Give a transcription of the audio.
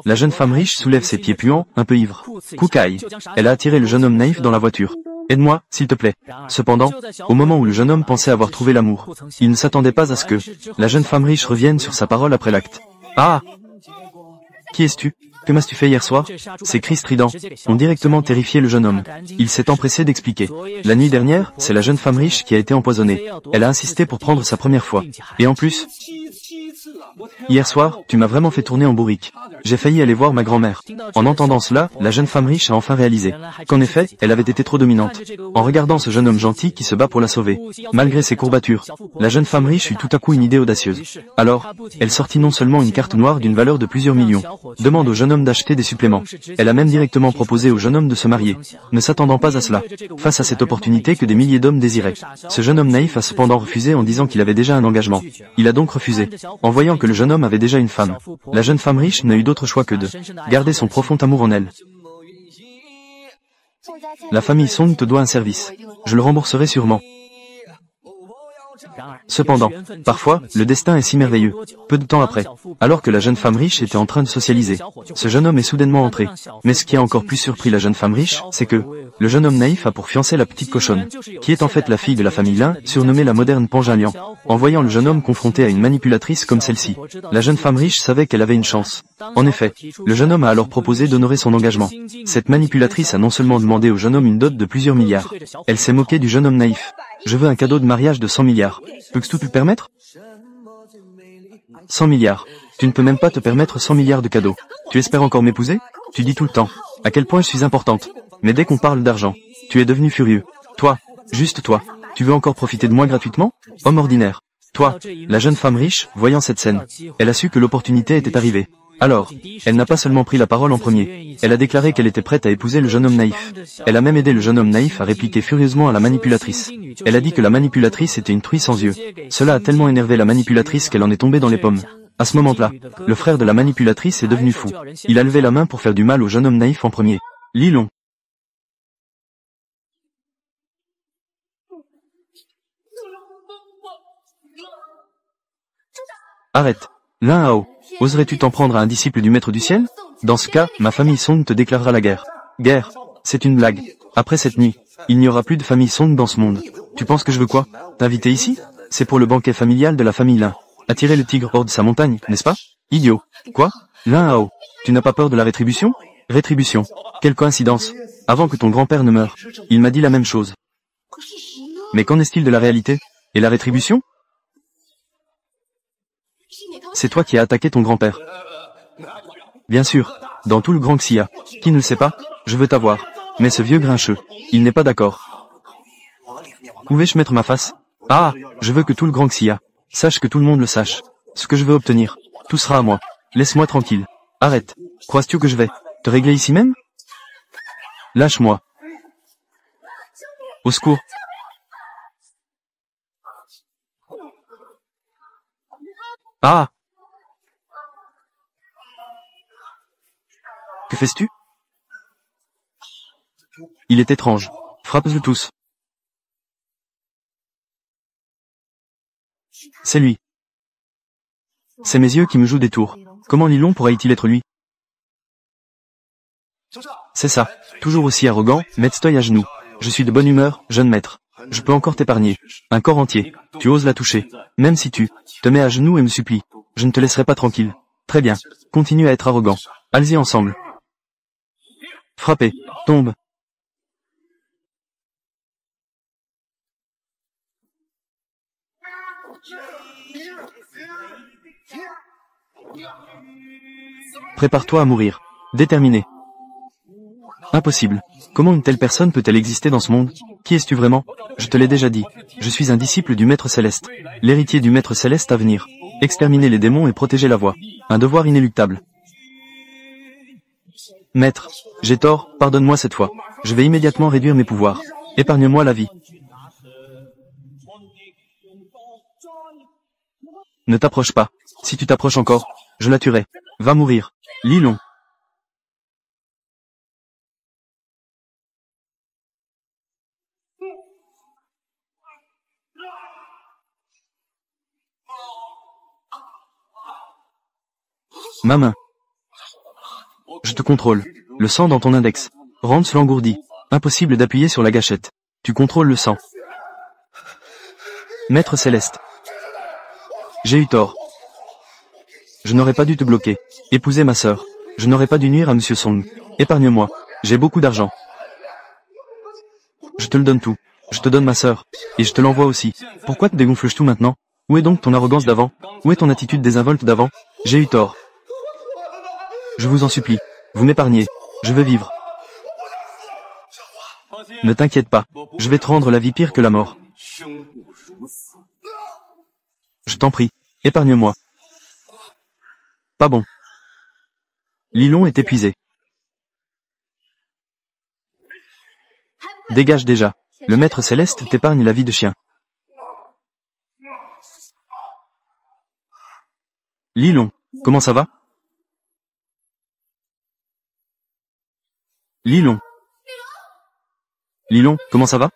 La jeune femme riche soulève ses pieds puants, un peu ivre. Koukaï. Elle a attiré le jeune homme naïf dans la voiture. Aide-moi, s'il te plaît. Cependant, au moment où le jeune homme pensait avoir trouvé l'amour, il ne s'attendait pas à ce que la jeune femme riche revienne sur sa parole après l'acte. Ah! Qui es-tu? Que m'as-tu fait hier soir? Ces cris stridents ont directement terrifié le jeune homme. Il s'est empressé d'expliquer. La nuit dernière, c'est la jeune femme riche qui a été empoisonnée. Elle a insisté pour prendre sa première fois. Et en plus, hier soir, tu m'as vraiment fait tourner en bourrique. J'ai failli aller voir ma grand-mère. En entendant cela, la jeune femme riche a enfin réalisé qu'en effet, elle avait été trop dominante. En regardant ce jeune homme gentil qui se bat pour la sauver, malgré ses courbatures, la jeune femme riche eut tout à coup une idée audacieuse. Alors, elle sortit non seulement une carte noire d'une valeur de plusieurs millions, demande au jeune homme d'acheter des suppléments. Elle a même directement proposé au jeune homme de se marier, ne s'attendant pas à cela, face à cette opportunité que des milliers d'hommes désiraient. Ce jeune homme naïf a cependant refusé en disant qu'il avait déjà un engagement. Il a donc refusé, en voyant que le jeune homme avait déjà une femme. La jeune femme riche n'a eu d'autre choix que de garder son profond amour en elle. La famille Song te doit un service. Je le rembourserai sûrement. Cependant, parfois, le destin est si merveilleux. Peu de temps après, alors que la jeune femme riche était en train de socialiser, ce jeune homme est soudainement entré. Mais ce qui a encore plus surpris la jeune femme riche, c'est que le jeune homme naïf a pour fiancée la petite cochonne, qui est en fait la fille de la famille Lin, surnommée la moderne Panjalian. En voyant le jeune homme confronté à une manipulatrice comme celle-ci, la jeune femme riche savait qu'elle avait une chance. En effet, le jeune homme a alors proposé d'honorer son engagement. Cette manipulatrice a non seulement demandé au jeune homme une dot de plusieurs milliards, elle s'est moquée du jeune homme naïf. Je veux un cadeau de mariage de 100 milliards. Peux-tu te le permettre? 100 milliards. Tu ne peux même pas te permettre 100 milliards de cadeaux. Tu espères encore m'épouser? Tu dis tout le temps à quel point je suis importante. Mais dès qu'on parle d'argent, tu es devenu furieux. Toi, juste toi, tu veux encore profiter de moi gratuitement? Homme ordinaire. Toi, la jeune femme riche, voyant cette scène, elle a su que l'opportunité était arrivée. Alors, elle n'a pas seulement pris la parole en premier, elle a déclaré qu'elle était prête à épouser le jeune homme naïf. Elle a même aidé le jeune homme naïf à répliquer furieusement à la manipulatrice. Elle a dit que la manipulatrice était une truie sans yeux. Cela a tellement énervé la manipulatrice qu'elle en est tombée dans les pommes. À ce moment-là, le frère de la manipulatrice est devenu fou. Il a levé la main pour faire du mal au jeune homme naïf en premier. Lilong. Arrête. Lin Hao. Oserais-tu t'en prendre à un disciple du maître du ciel? Dans ce cas, ma famille Song te déclarera la guerre. Guerre? C'est une blague. Après cette nuit, il n'y aura plus de famille Song dans ce monde. Tu penses que je veux quoi? T'inviter ici? C'est pour le banquet familial de la famille Lin. Attirer le tigre hors de sa montagne, n'est-ce pas? Idiot. Quoi? Lin Hao. Tu n'as pas peur de la rétribution? Rétribution. Quelle coïncidence. Avant que ton grand-père ne meure, il m'a dit la même chose. Mais qu'en est-il de la réalité? Et la rétribution? C'est toi qui as attaqué ton grand-père. Bien sûr, dans tout le Grand Xia. Qui ne le sait pas? Je veux t'avoir. Mais ce vieux grincheux, il n'est pas d'accord. Où vais-je mettre ma face? Ah, je veux que tout le Grand Xia sache que tout le monde le sache. Ce que je veux obtenir, tout sera à moi. Laisse-moi tranquille. Arrête. Crois-tu que je vais te régler ici même? Lâche-moi. Au secours. Ah! Que fais-tu? Il est étrange. Frappe-le tous. C'est lui. C'est mes yeux qui me jouent des tours. Comment Lilong pourrait-il être lui? C'est ça. Toujours aussi arrogant, mets-toi à genoux. Je suis de bonne humeur, jeune maître. Je peux encore t'épargner. Un corps entier. Tu oses la toucher. Même si tu te mets à genoux et me supplies. Je ne te laisserai pas tranquille. Très bien. Continue à être arrogant. Allez-y ensemble. Frappez. Tombe. Prépare-toi à mourir. Déterminé. Impossible. Comment une telle personne peut-elle exister dans ce monde? Qui es-tu vraiment? Je te l'ai déjà dit. Je suis un disciple du Maître Céleste. L'héritier du Maître Céleste à venir. Exterminer les démons et protéger la voie. Un devoir inéluctable. Maître, j'ai tort, pardonne-moi cette fois. Je vais immédiatement réduire mes pouvoirs. Épargne-moi la vie. Ne t'approche pas. Si tu t'approches encore, je la tuerai. Va mourir. Lilong. Ma main. Je te contrôle. Le sang dans ton index. Rance l'engourdit. Impossible d'appuyer sur la gâchette. Tu contrôles le sang. Maître Céleste. J'ai eu tort. Je n'aurais pas dû te bloquer. Épouser ma sœur. Je n'aurais pas dû nuire à Monsieur Song. Épargne-moi. J'ai beaucoup d'argent. Je te le donne tout. Je te donne ma sœur. Et je te l'envoie aussi. Pourquoi te dégonfles-je tout maintenant? Où est donc ton arrogance d'avant? Où est ton attitude désinvolte d'avant? J'ai eu tort. Je vous en supplie. Vous m'épargnez. Je veux vivre. Ne t'inquiète pas. Je vais te rendre la vie pire que la mort. Je t'en prie. Épargne-moi. Pas bon. Lilon est épuisé. Dégage déjà. Le maître céleste t'épargne la vie de chien. Lilon, comment ça va? Lilon. Lilon, comment ça va?